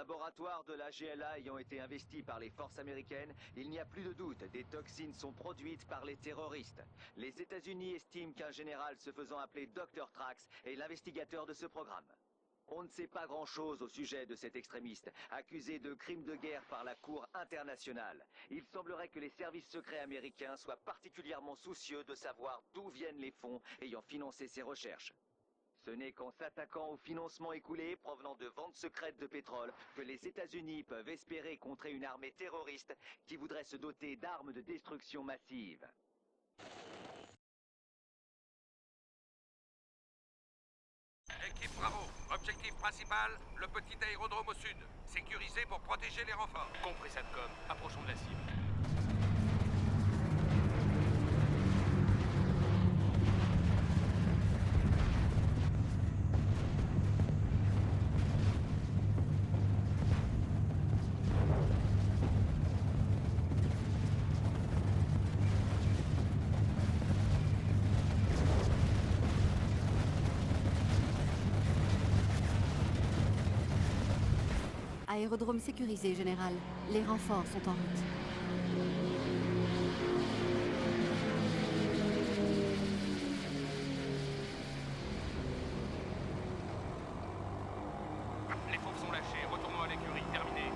laboratoire de la GLA ayant été investi par les forces américaines, il n'y a plus de doute, des toxines sont produites par les terroristes. Les États-Unis estiment qu'un général se faisant appeler Dr. Trax est l'investigateur de ce programme. On ne sait pas grand-chose au sujet de cet extrémiste, accusé de crimes de guerre par la Cour internationale. Il semblerait que les services secrets américains soient particulièrement soucieux de savoir d'où viennent les fonds ayant financé ces recherches. Ce n'est qu'en s'attaquant au financement écoulé provenant de ventes secrètes de pétrole que les États-Unis peuvent espérer contrer une armée terroriste qui voudrait se doter d'armes de destruction massive. Équipe Bravo, objectif principal, le petit aérodrome au sud. Sécurisé pour protéger les renforts. Compris, Satcom. Approchons de la cible. Aérodrome sécurisé, Général. Les renforts sont en route. Les fauves sont lâchés. Retournons à l'écurie. Terminé.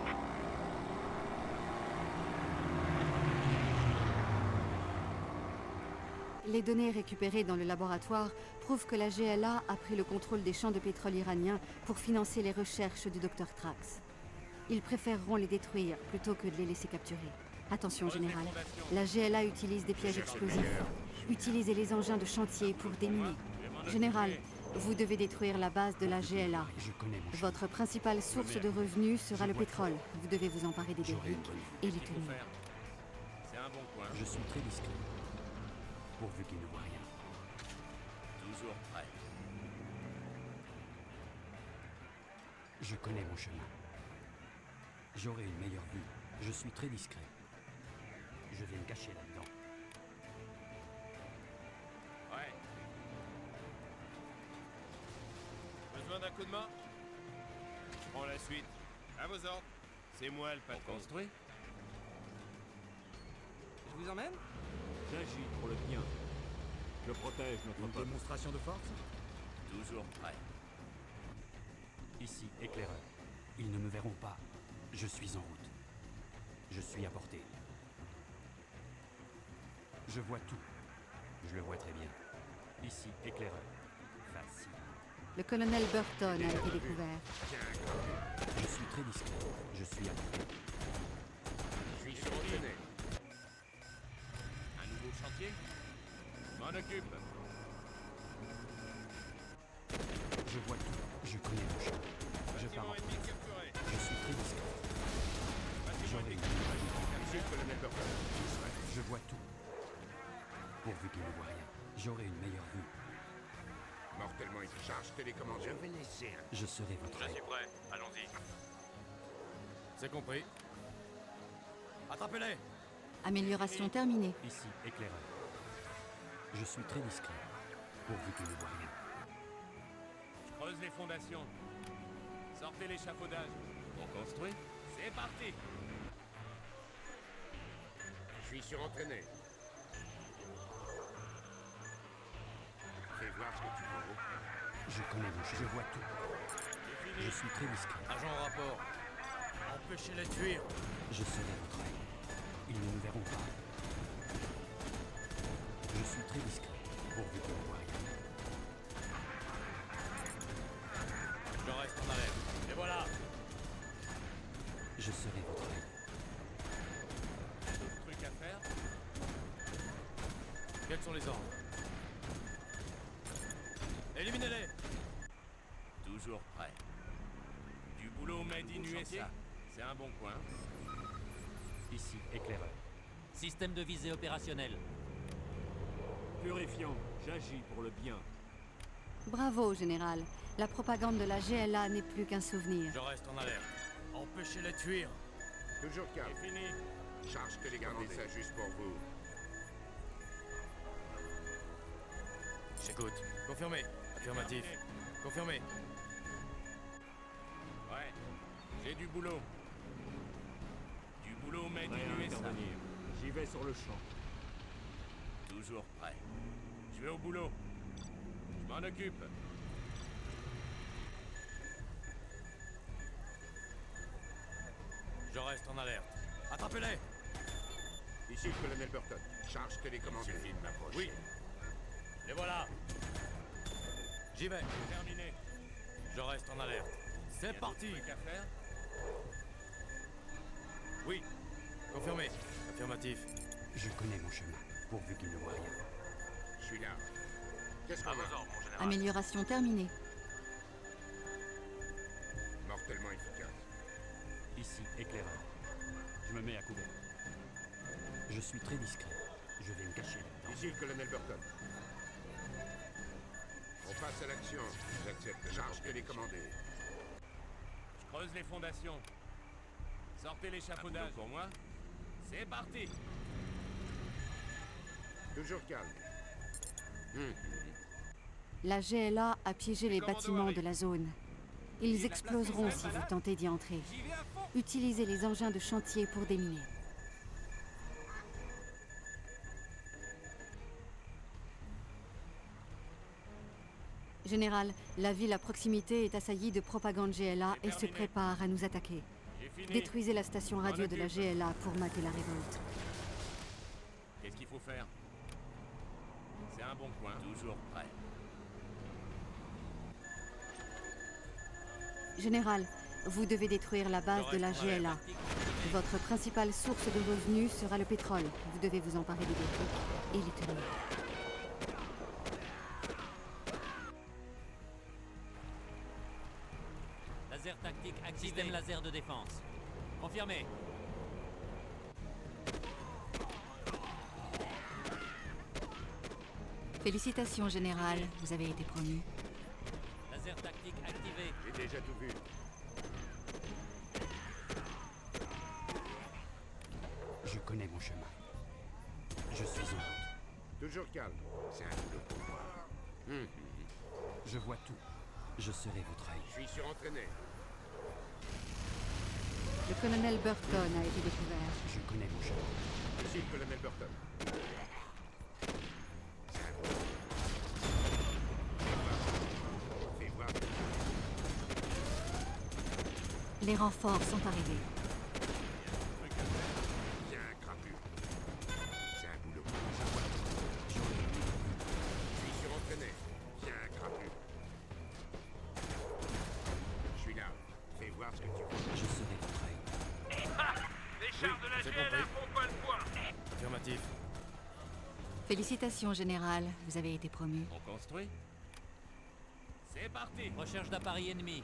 Les données récupérées dans le laboratoire prouvent que la GLA a pris le contrôle des champs de pétrole iraniens pour financer les recherches du Dr. Trax. Ils préféreront les détruire plutôt que de les laisser capturer. Attention, Général. La GLA utilise des pièges explosifs. Utilisez les engins de chantier pour déminer. Général, vous devez détruire la base de la GLA. Je connais mon chemin. Votre principale source de revenus sera le pétrole. Vous devez vous emparer des briques et les tenir. C'est un bon point. Je suis très discret. Pourvu qu'il ne voit rien. Toujours prêt. Je connais mon chemin. J'aurai une meilleure vue. Je suis très discret. Je vais me cacher là-dedans. Ouais. Besoin d'un coup de main? Je prends la suite. À vos ordres. C'est moi le patron. Construit? Je vous emmène? J'agis pour le bien. Je protège notre Une peuple. démonstration de force? Toujours prêt. Ici, éclaireur. Ils ne me verront pas. Je suis en route. Je suis à portée. Je vois tout. Je le vois très bien. Ici, éclaireur. Facile. Le colonel Burton a été découvert. Je suis très discret. Je suis à portée. Je suis sur retenez. Un nouveau chantier? M'en occupe. Je vois tout. Je connais mon chemin. Je pars en Bâtiment ennemi capturé. Je suis très discret. Bâtiment J'aurai ennemi une capturé. meilleure vue. Ici le colonel Burton. Je vois tout. Pourvu qu'il ne voit rien. J'aurai une meilleure vue. Mortellement une charge télécommandée. Je vais laisser un... Je serai votre Je aide. suis prêt. Allons-y. C'est compris. Attrapez-les! Amélioration terminée. Ici, éclaireur. Je suis très discret. Pourvu qu'il ne voit rien. Je creuse les fondations. Sortez l'échafaudage. On construit? C'est parti! Je suis surentraîné. Fais voir ce que tu veux. Je connais mon chemin. Je vois tout. C'est fini. Je suis très discret. Agent au rapport. Empêchez les tuer. Je serai votre aide. Ils ne me verront pas. Je suis très discret. Pourvu qu'il ne voit rien. Je reste en alerte. Et voilà! Je serai votre aide. D'autres trucs à faire? Quels sont les ordres? Éliminez-les! Toujours prêt. Du boulot made in USA. C'est un bon point. Ici, éclaireur. Système de visée opérationnel. Purifiant, j'agis pour le bien. Bravo, Général. La propagande de la GLA n'est plus qu'un souvenir. Je reste en alerte. Empêchez les tuer. Toujours calme. C'est fini. Charge télécommandée. Gardez ça juste pour vous. J'écoute. Confirmé. Affirmatif. Confirmé. Ouais. J'ai du boulot. Du boulot made Prêt in à USA. intervenir. J'y vais sur le champ. Toujours prêt. Je vais au boulot. Je m'en occupe. Je reste en alerte. Attrapez-les! Ici le colonel Burton. Charge télécommandée. Il suffit de m'approcher. Oui. Les voilà! J'y vais. Terminé. Je reste en alerte. Y a C'est d'autres parti! trucs à faire? Oui. Confirmé. Affirmatif. Je connais mon chemin, pourvu qu'il ne voit rien. Je suis là. Qu'est-ce À qu'on vos a? ordres, mon général. Amélioration terminée. Mortellement efficace. Ici, éclaireur. Je me mets à couvert. Je suis très discret. Je vais me cacher là-dedans. Ici le colonel Burton. On passe à l'action. J'accepte. Charge télécommandée. Je creuse les fondations. Sortez l'échafaudage pour moi. C'est parti. Toujours calme. La GLA a piégé les Commando bâtiments arrive. de la zone. Ils exploseront si vous tentez d'y entrer. J'y vais à fond. Utilisez les engins de chantier pour déminer. Général, la ville à proximité est assaillie de propagande GLA et se terminé. prépare à nous attaquer. J'ai fini. Détruisez la station radio de la occupe. GLA pour mater la révolte. Qu'est-ce qu'il faut faire? C'est un bon coin. Toujours prêt. Général, vous devez détruire la base de la GLA. Votre principale source de revenus sera le pétrole. Vous devez vous emparer des dépôts et les tenir. Laser tactique activé. Système laser de défense. Confirmé. Félicitations, Général. Vous avez été promu. Laser tactique activé. J'ai déjà tout vu. Je connais mon chemin. Je suis en route. Toujours calme. C'est un boulot pour moi. Je vois tout. Je serai votre œil. Je suis surentraîné. Le colonel Burton a été découvert. Je connais mon chemin. Ici le colonel Burton. C'est un boulot. Fais voir. Les renforts sont arrivés. Il y a un crapule. C'est un boulot. Je suis surentraîné. Il y a un crapule. Je suis là. Fais voir ce que tu veux. Je serai votre œil. Les chars de la GLA font pas le poids. Affirmatif. Félicitations, Général. Vous avez été promu. On construit? C'est parti. Recherche d'appareils ennemis.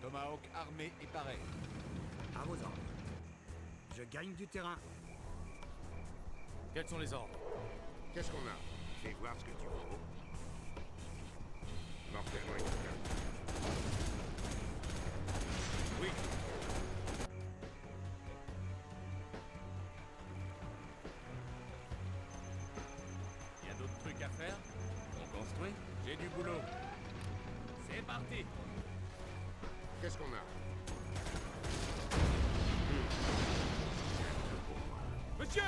Tomahawk armé et paré. À vos ordres. Je gagne du terrain. Quels sont les ordres? Qu'est-ce qu'on a? Fais voir ce que tu veux. Mortellement efficace. Oui. Il y a d'autres trucs à faire? On construit? J'ai du boulot. C'est parti. Qu'est-ce qu'on a? Monsieur!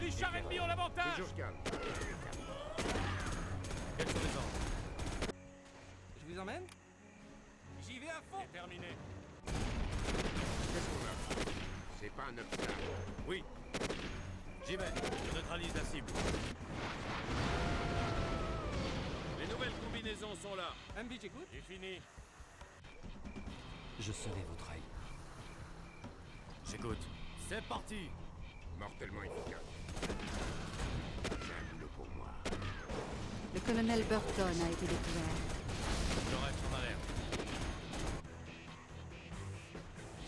Les chars ennemis ont l'avantage! Toujours calme. Quels sont les ordres? Je vous emmène? J'y vais à fond! C'est terminé. Qu'est-ce qu'on a? C'est pas un obstacle. Oui. J'y vais. Je neutralise la cible. Les nouvelles combinaisons sont là. MB, j'écoute. J'ai fini. Je serai votre œil. J'écoute. C'est parti. Mortellement efficace. C'est un boulot pour moi. Le colonel Burton a été découvert. Je reste en alerte.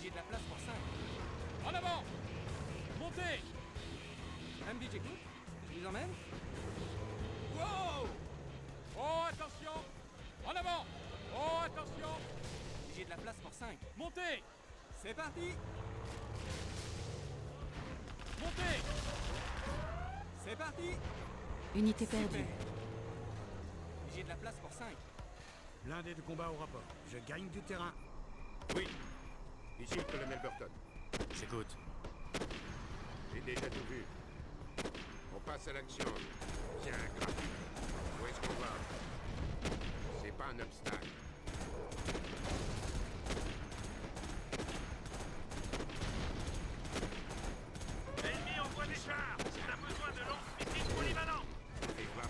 J'ai de la place pour 5. En avant! Montez! MB, j'écoute. Je vous emmène? Wow! Oh, attention! En avant! Oh, attention! J'ai de la place pour 5. Montez! C'est parti! Montez! C'est parti! Unité perdue. Super. J'ai de la place pour 5. Blindé de combat au rapport. Je gagne du terrain. Oui. Ici le colonel Burton. J'écoute. J'ai déjà tout vu. On passe à l'action. Tiens, graphique. Où est-ce qu'on va? C'est pas un obstacle. Ennemi envoie des chars. On a besoin de lance-missiles polyvalents. Et voir.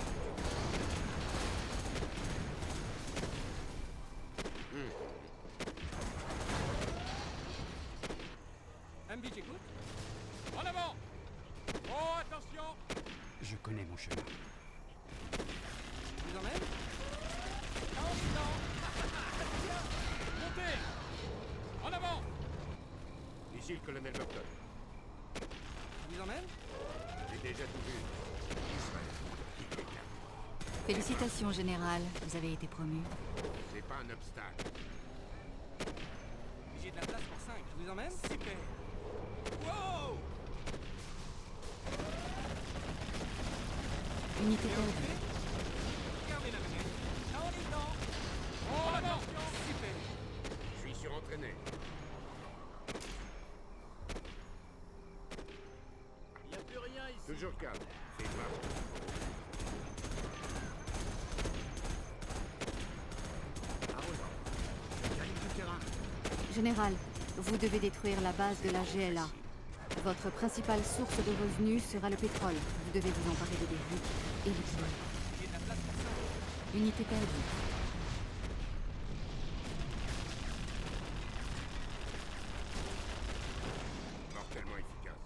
MB, j'écoute. En avant. Oh, attention. Je connais mon chemin. Je vous emmène. Non. Montez. En avant. Ici le colonel Burton. Je vous emmène. J'ai déjà tout vu. Israël. Qui quelqu'un. Félicitations, Général. Vous avez été promu. C'est pas un obstacle. J'ai de la place pour 5. Je vous emmène. Super. Wow. Unité perdue. Regardez la manette. Là, on est dedans. Oh, attention. Super. Je suis surentraîné. Il n'y a plus rien ici. Toujours calme. Fais voir. À vos ordres. Je gagne du terrain. Général, vous devez détruire la base de la GLA. Votre principale source de revenus sera le pétrole. Vous devez vous emparer de Derrick et l'utiliser. J'ai de la place pour 5. Unité perdue. Mortellement efficace.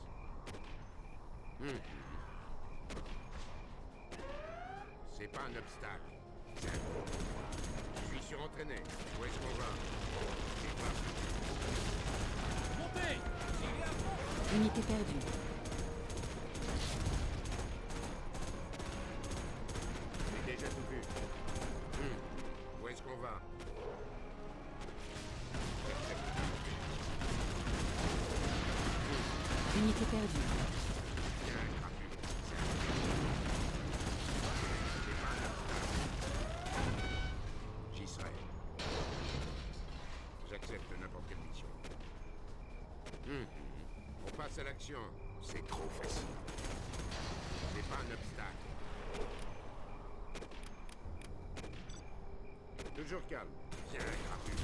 C'est pas un obstacle. Je suis surentraîné. Où est-ce qu'on va? Fais voir. Montez. J'y vais à fond. Unité perdue. J'ai déjà tout vu. Où est-ce qu'on va? Unité perdue. Tiens, gratuit. C'est pas un obstacle. J'y serai. J'accepte n'importe quelle mission. On passe à l'action. C'est trop facile. C'est pas un obstacle. Toujours calme. Tiens, gratuit.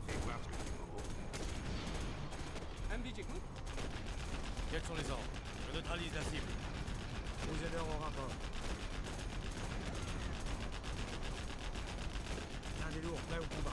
Fais voir ce que tu vaux. MB, j'écoute. Quels sont les ordres? Je neutralise la cible. Vous aidez au rapport. Blindé lourd, prêt au combat.